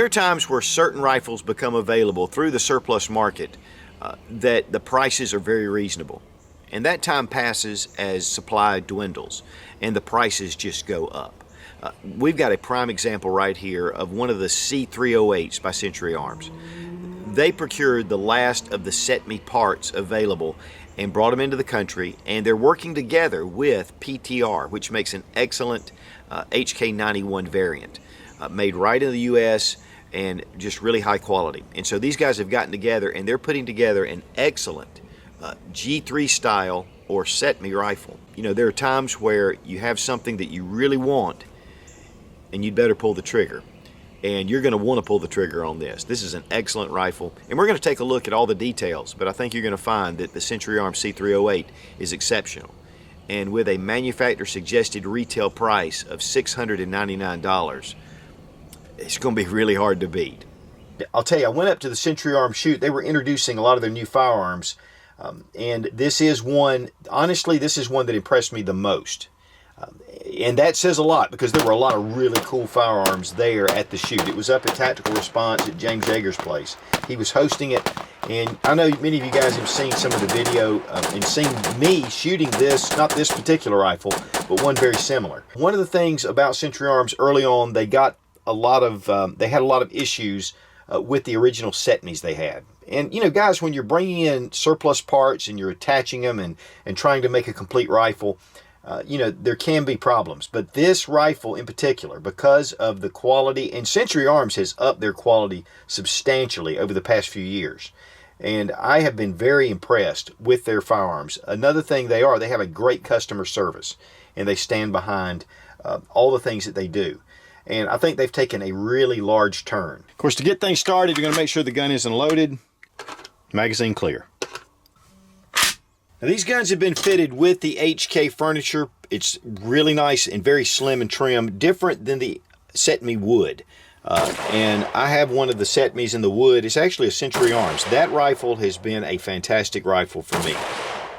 There are times where certain rifles become available through the surplus market that the prices are very reasonable. And that time passes as supply dwindles and the prices just go up. We've got a prime example right here of one of the C-308s by Century Arms. They procured the last of the CETME parts available and brought them into the country, and they're working together with PTR, which makes an excellent HK91 variant, made right in the US and just really high quality. And so these guys have gotten together and they're putting together an excellent G3 style or CETME rifle. You know, there are times where you have something that you really want and you'd better pull the trigger. And you're going to want to pull the trigger on this. This is an excellent rifle, and we're going to take a look at all the details, but I think you're going to find that the Century Arms C-308 is exceptional. And with a manufacturer suggested retail price of $699, it's going to be really hard to beat. I'll tell you, I went up to the Century Arms shoot. They were introducing a lot of their new firearms, and this is one, honestly, this is one that impressed me the most. And that says a lot because there were a lot of really cool firearms there at the shoot. It was up at Tactical Response at James Yeager's place. He was hosting it, and I know many of you guys have seen some of the video and seen me shooting this, not this particular rifle, but one very similar. One of the things about Century Arms early on, they got a lot of, they had a lot of issues with the original CETMEs they had. And you know, guys, when you're bringing in surplus parts and you're attaching them and trying to make a complete rifle, you know, there can be problems. But this rifle in particular, because of the quality, and Century Arms has upped their quality substantially over the past few years. And I have been very impressed with their firearms. Another thing they have a great customer service, and they stand behind all the things that they do. And I think they've taken a really large turn. Of course, to get things started, you're going to make sure the gun isn't loaded, magazine clear. Now, these guns have been fitted with the HK furniture. It's really nice and very slim and trim, different than the CETME wood. And I have one of the CETMEs in the wood. It's actually a Century Arms. That rifle has been a fantastic rifle for me.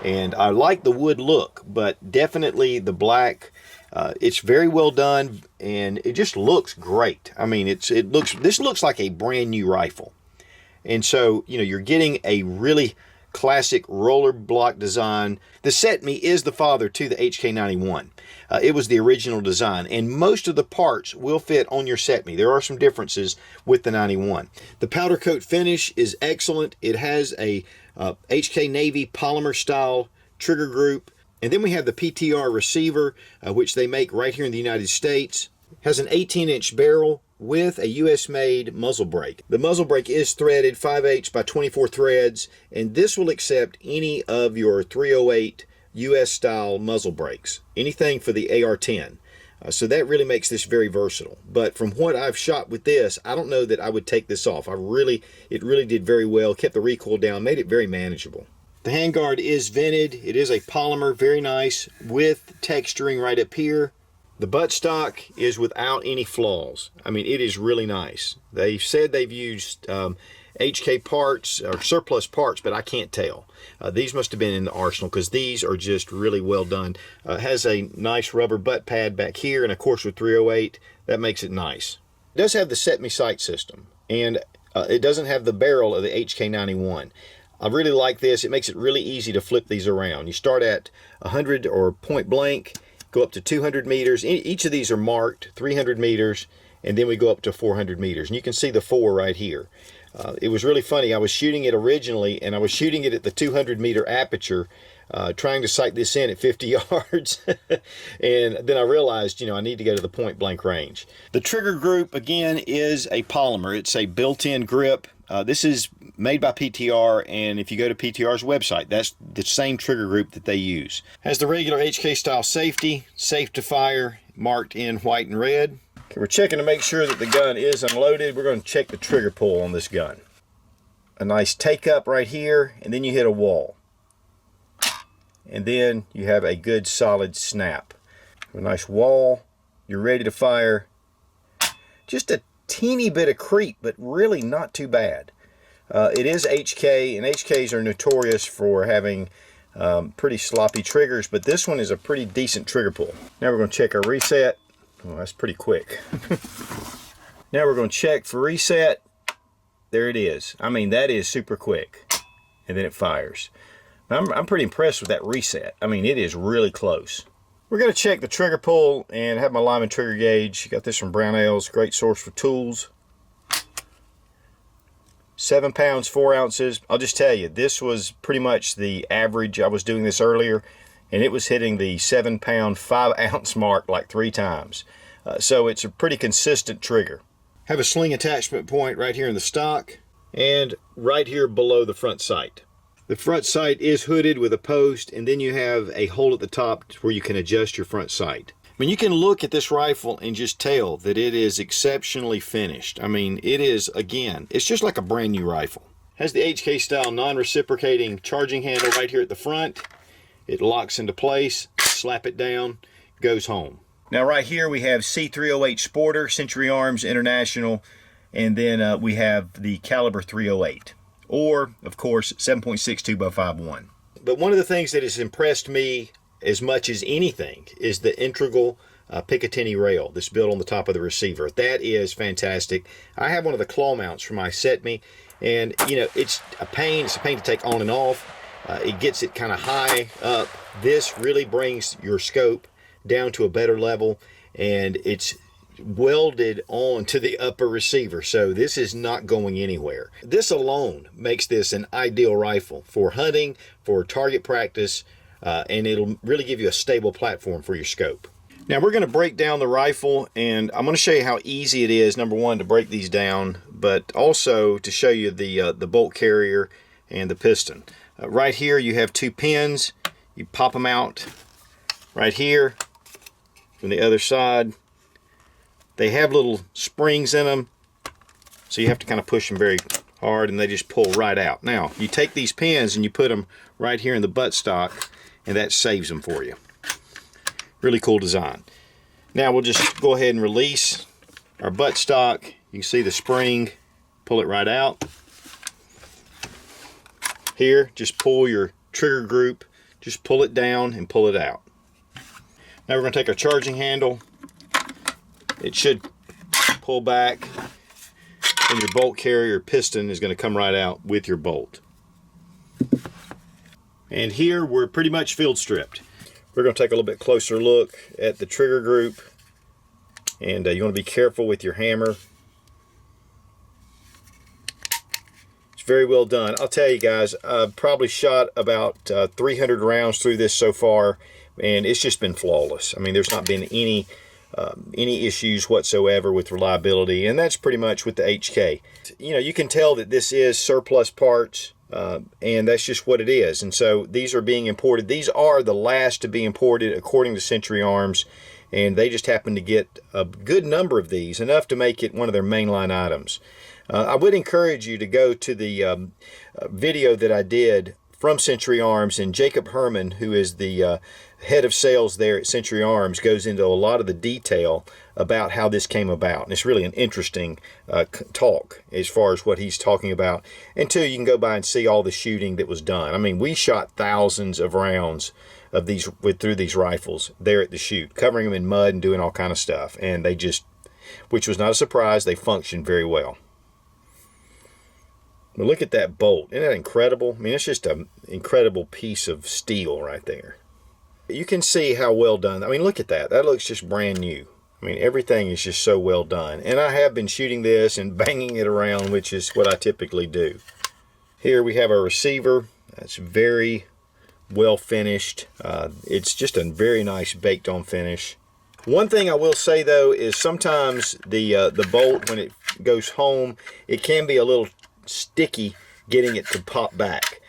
And I like the wood look, but definitely the black, it's very well done and it just looks great. I mean, this looks like a brand new rifle. And so, you know, you're getting a really classic roller block design. The CETME is the father to the HK91. It was the original design, and most of the parts will fit on your CETME. There are some differences with the 91. The powder coat finish is excellent. It has a HK Navy polymer style trigger group, and then we have the PTR receiver, which they make right here in the United States. It has an 18-inch barrel with a US-made muzzle brake. The muzzle brake is threaded 5/8 by 24 threads, and this will accept any of your 308 US-style muzzle brakes, anything for the AR-10. So that really makes this very versatile. But from what I've shot with this, I don't know that I would take this off. It really did very well, kept the recoil down, made it very manageable. The handguard is vented. It is a polymer, very nice, with texturing right up here. The buttstock is without any flaws. I mean, it is really nice. They've said they've used HK parts or surplus parts, but I can't tell. These must have been in the arsenal because these are just really well done. It has a nice rubber butt pad back here, and of course with 308, that makes it nice. It does have the CETME sight system, and it doesn't have the barrel of the HK91. I really like this. It makes it really easy to flip these around. You start at 100 or point blank, go up to 200 meters. Each of these are marked 300 meters, and then we go up to 400 meters. And you can see the 4 right here. It was really funny. I was shooting it originally, and I was shooting it at the 200 meter aperture, trying to sight this in at 50 yards. And then I realized, you know, I need to go to the point blank range. The trigger group, again, is a polymer. It's a built-in grip. This is made by PTR, and if you go to PTR's website, that's the same trigger group that they use. Has the regular HK style safety, safe to fire, marked in white and red. Okay, we're checking to make sure that the gun is unloaded. We're going to check the trigger pull on this gun. A nice take up right here, and then you hit a wall. And then you have a good solid snap. A nice wall, you're ready to fire. Just a teeny bit of creep, but really not too bad. It is HK, and HKs are notorious for having pretty sloppy triggers, but this one is a pretty decent trigger pull. Now we're going to check our reset. Oh, that's pretty quick. Now we're going to check for reset. There it is. I mean, that is super quick. And then it fires. I'm pretty impressed with that reset. I mean, it is really close. We're going to check the trigger pull and have my Lyman trigger gauge. Got this from Brownells, great source for tools. 7 pounds, 4 ounces. I'll just tell you, this was pretty much the average. I was doing this earlier, and it was hitting the 7 pound, 5 ounce mark like 3 times. So it's a pretty consistent trigger. Have a sling attachment point right here in the stock and right here below the front sight. The front sight is hooded with a post, and then you have a hole at the top where you can adjust your front sight. I mean, you can look at this rifle and just tell that it is exceptionally finished. I mean, it is, again, it's just like a brand new rifle. Has the HK style non-reciprocating charging handle right here at the front. It locks into place, slap it down, goes home. Now right here we have C-308 Sporter, Century Arms International, and then we have the caliber 308. Or, of course, 7.62 by 5.1. But one of the things that has impressed me as much as anything is the integral Picatinny rail that's built on the top of the receiver. That is fantastic. I have one of the claw mounts for my CETME, and you know, it's a pain to take on and off. It gets it kind of high up. This really brings your scope down to a better level, and it's welded on to the upper receiver, so this is not going anywhere. This alone makes this an ideal rifle for hunting, for target practice, and it'll really give you a stable platform for your scope. Now we're going to break down the rifle, and I'm going to show you how easy it is, number one, to break these down, but also to show you the bolt carrier and the piston. Right here you have 2 pins. You pop them out right here from the other side. They have little springs in them, so you have to kind of push them very hard, and they just pull right out. Now, you take these pins and you put them right here in the buttstock, and that saves them for you. Really cool design. Now, we'll just go ahead and release our buttstock. You can see the spring, pull it right out. Here, just pull your trigger group, just pull it down and pull it out. Now, we're going to take our charging handle. It should pull back, and your bolt carrier piston is going to come right out with your bolt. And here we're pretty much field stripped. We're going to take a little bit closer look at the trigger group, and you want to be careful with your hammer. It's very well done. I'll tell you guys, I've probably shot about 300 rounds through this so far, and it's just been flawless. I mean, there's not been any issues whatsoever with reliability, and that's pretty much with the HK. You know, you can tell that this is surplus parts, and that's just what it is. And so these are being imported. These are the last to be imported according to Century Arms, and they just happen to get a good number of these, enough to make it one of their mainline items. I would encourage you to go to the video that I did from Century Arms, and Jacob Herman, who is the head of sales there at Century Arms, goes into a lot of the detail about how this came about. And it's really an interesting talk as far as what he's talking about. And two, you can go by and see all the shooting that was done. I mean, we shot thousands of rounds of these through these rifles there at the shoot, covering them in mud and doing all kind of stuff. And they just, which was not a surprise, they functioned very well. But look at that bolt. Isn't that incredible? I mean, it's just an incredible piece of steel right there. You can see how well done. I mean, look at that. That looks just brand new. I mean, everything is just so well done. And I have been shooting this and banging it around, which is what I typically do. Here we have our receiver. That's very well finished. It's just a very nice baked on finish. One thing I will say though is sometimes the bolt, when it goes home, it can be a little sticky getting it to pop back.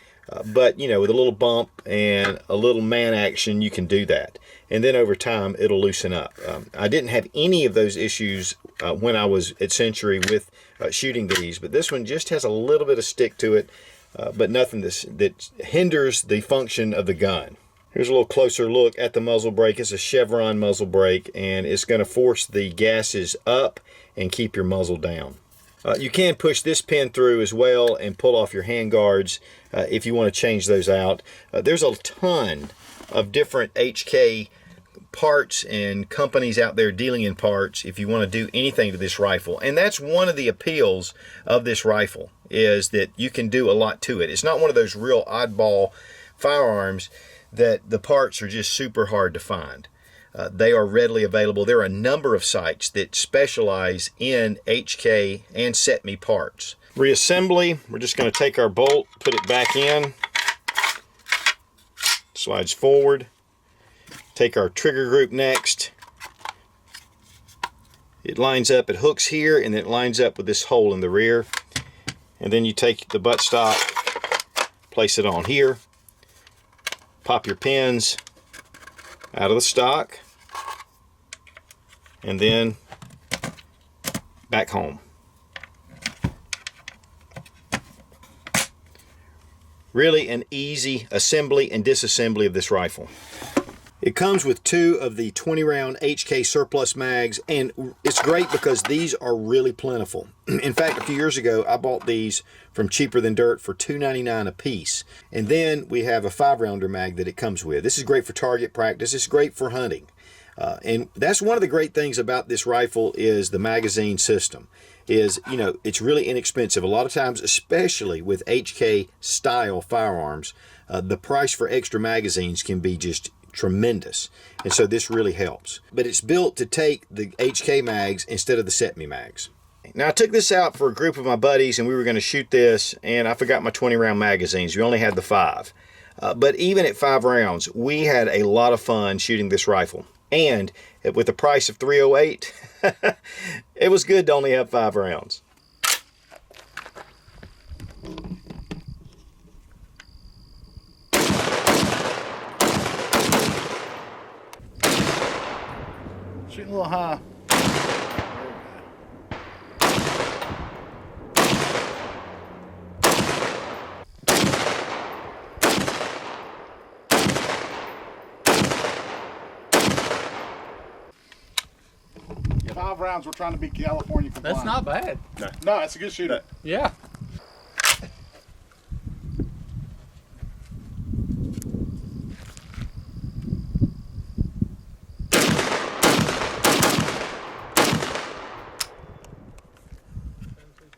But you know, with a little bump and a little man action, you can do that, and then over time it'll loosen up. I didn't have any of those issues when I was at Century with shooting these, but this one just has a little bit of stick to it, but nothing that hinders the function of the gun. Here's a little closer look at the muzzle brake. It's a chevron muzzle brake, and it's going to force the gases up and keep your muzzle down. You can push this pin through as well and pull off your hand guards if you want to change those out. There's a ton of different HK parts and companies out there dealing in parts if you want to do anything to this rifle. And that's one of the appeals of this rifle, is that you can do a lot to it. It's not one of those real oddball firearms that the parts are just super hard to find. They are readily available. There are a number of sites that specialize in HK and CETME parts. Reassembly, we're just going to take our bolt, put it back in, slides forward. Take our trigger group next. It lines up, it hooks here, and it lines up with this hole in the rear. And then you take the buttstock, place it on here, pop your pins out of the stock, and then back home. Really an easy assembly and disassembly of this rifle. It comes with 2 of the 20-round HK surplus mags, and it's great because these are really plentiful. In fact, a few years ago, I bought these from Cheaper Than Dirt for $2.99 a piece. And then we have a 5-rounder mag that it comes with. This is great for target practice. It's great for hunting. And that's one of the great things about this rifle is the magazine system. It's really inexpensive. A lot of times, especially with HK style firearms, the price for extra magazines can be just tremendous, and so this really helps. But it's built to take the HK mags instead of the CETME mags. Now, I took this out for a group of my buddies, and we were going to shoot this, and I forgot my 20-round magazines. We only had the 5. But even at 5 rounds, we had a lot of fun shooting this rifle. And with the price of $308, it was good to only have 5 rounds. Shooting a little high. Yeah, 5 rounds. We're trying to be California compliant. That's not bad. No, it's a good shooting. Yeah.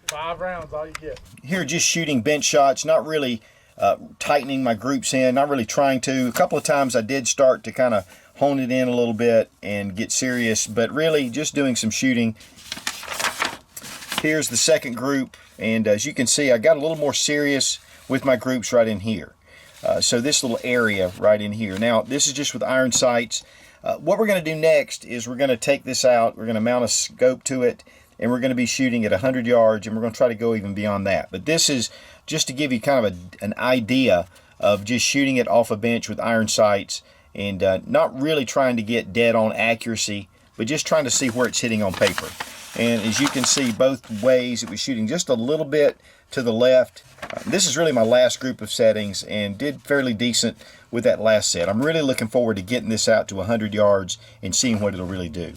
Five rounds, all you get. Here, just shooting bench shots, not really tightening my groups in, not really trying to. A couple of times I did start to kind of hone it in a little bit and get serious, but really just doing some shooting. Here's the second group, and as you can see, I got a little more serious with my groups right in here. So this little area right in here. Now, this is just with iron sights. What we're going to do next is we're going to take this out, we're going to mount a scope to it, and we're going to be shooting at 100 yards, and we're going to try to go even beyond that. But this is just to give you kind of an idea of just shooting it off a bench with iron sights, and not really trying to get dead on accuracy, but just trying to see where it's hitting on paper. And as you can see, both ways it was shooting just a little bit to the left. This is really my last group of settings, and did fairly decent with that last set. I'm really looking forward to getting this out to 100 yards and seeing what it'll really do.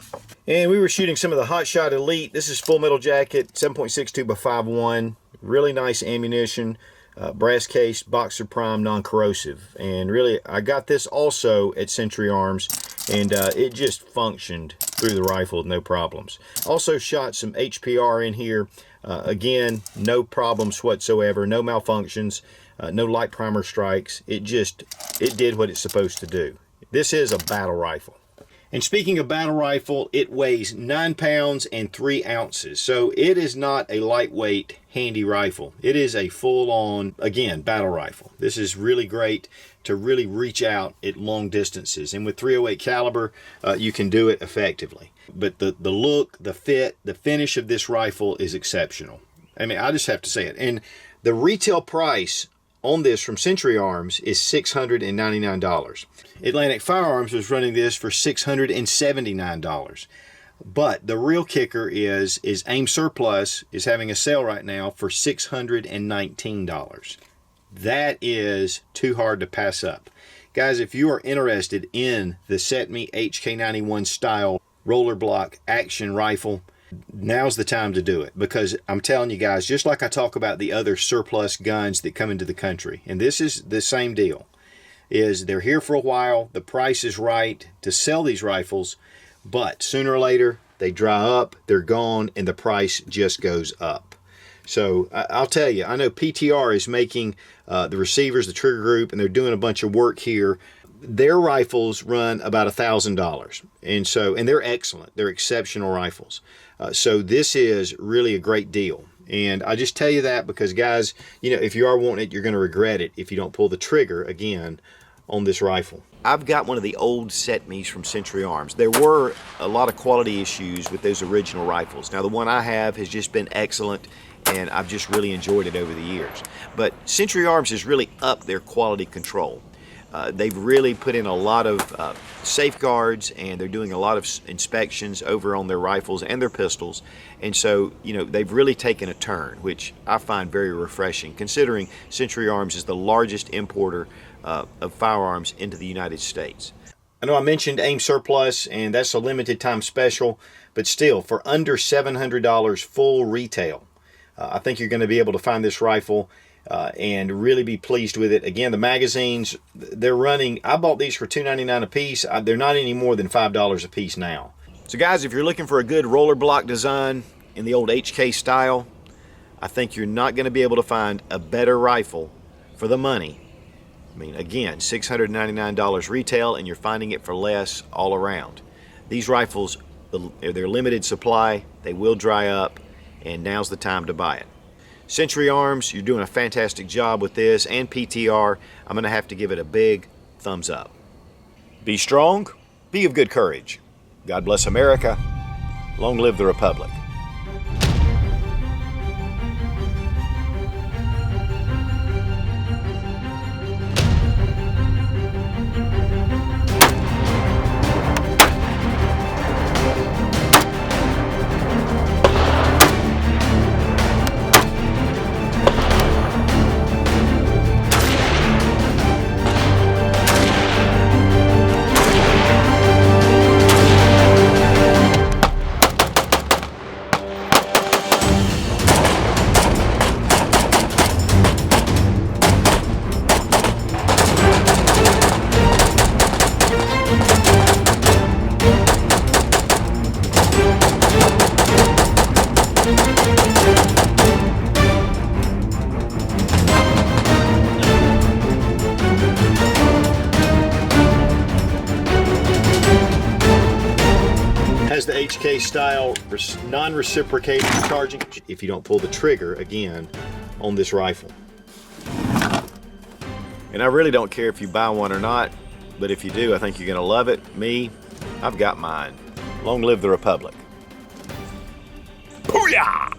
And we were shooting some of the Hot Shot Elite. This is Full Metal Jacket, 7.62 by 5.1. Really nice ammunition, brass case, Boxer Prime, non-corrosive. And really, I got this also at Century Arms, and it just functioned through the rifle with no problems. Also shot some HPR in here. Again, no problems whatsoever, no malfunctions, no light primer strikes. It did what it's supposed to do. This is a battle rifle. And speaking of battle rifle, it weighs 9 pounds and 3 ounces. So it is not a lightweight, handy rifle. It is a full-on, again, battle rifle. This is really great to really reach out at long distances. And with .308 caliber, you can do it effectively. But the look, the fit, the finish of this rifle is exceptional. I mean, I just have to say it. And the retail price on this from Century Arms is $699. Atlantic Firearms was running this for $679. But the real kicker is Aim Surplus is having a sale right now for $619. That is too hard to pass up. Guys, if you are interested in the CETME HK91 style roller block action rifle, now's the time to do it, because I'm telling you guys, just like I talk about the other surplus guns that come into the country, and this is the same deal. is they're here for a while, the price is right to sell these rifles, but sooner or later they dry up, they're gone, and the price just goes up. So I'll tell you, I know PTR is making the receivers, the trigger group, and they're doing a bunch of work here. Their rifles run about $1,000, and they're excellent. They're exceptional rifles. So this is really a great deal. And I just tell you that because, guys, you know, if you are wanting it, you're going to regret it if you don't pull the trigger again on this rifle. I've got one of the old CETMEs from Century Arms. There were a lot of quality issues with those original rifles. Now, the one I have has just been excellent, and I've just really enjoyed it over the years. But Century Arms has really upped their quality control. They've really put in a lot of safeguards, and they're doing a lot of inspections over on their rifles and their pistols. And so, you know, they've really taken a turn, which I find very refreshing, considering Century Arms is the largest importer of firearms into the United States. I know I mentioned AIM Surplus, and that's a limited time special, but still, for under $700 full retail, I think you're going to be able to find this rifle and really be pleased with it. Again, the magazines, they're running, I bought these for $2.99 a piece. They're not any more than $5 a piece now. So guys, if you're looking for a good roller block design in the old HK style, I think you're not going to be able to find a better rifle for the money. I mean, again, $699 retail, and you're finding it for less all around. These rifles, they're limited supply, they will dry up, and now's the time to buy it. Century Arms, you're doing a fantastic job with this, and PTR, I'm going to have to give it a big thumbs up. Be strong, be of good courage. God bless America. Long live the Republic. Has the HK style non-reciprocating charging if you don't pull the trigger again on this rifle. And I really don't care if you buy one or not, but if you do, I think you're gonna love it. Me, I've got mine. Long live the Republic. Booyah!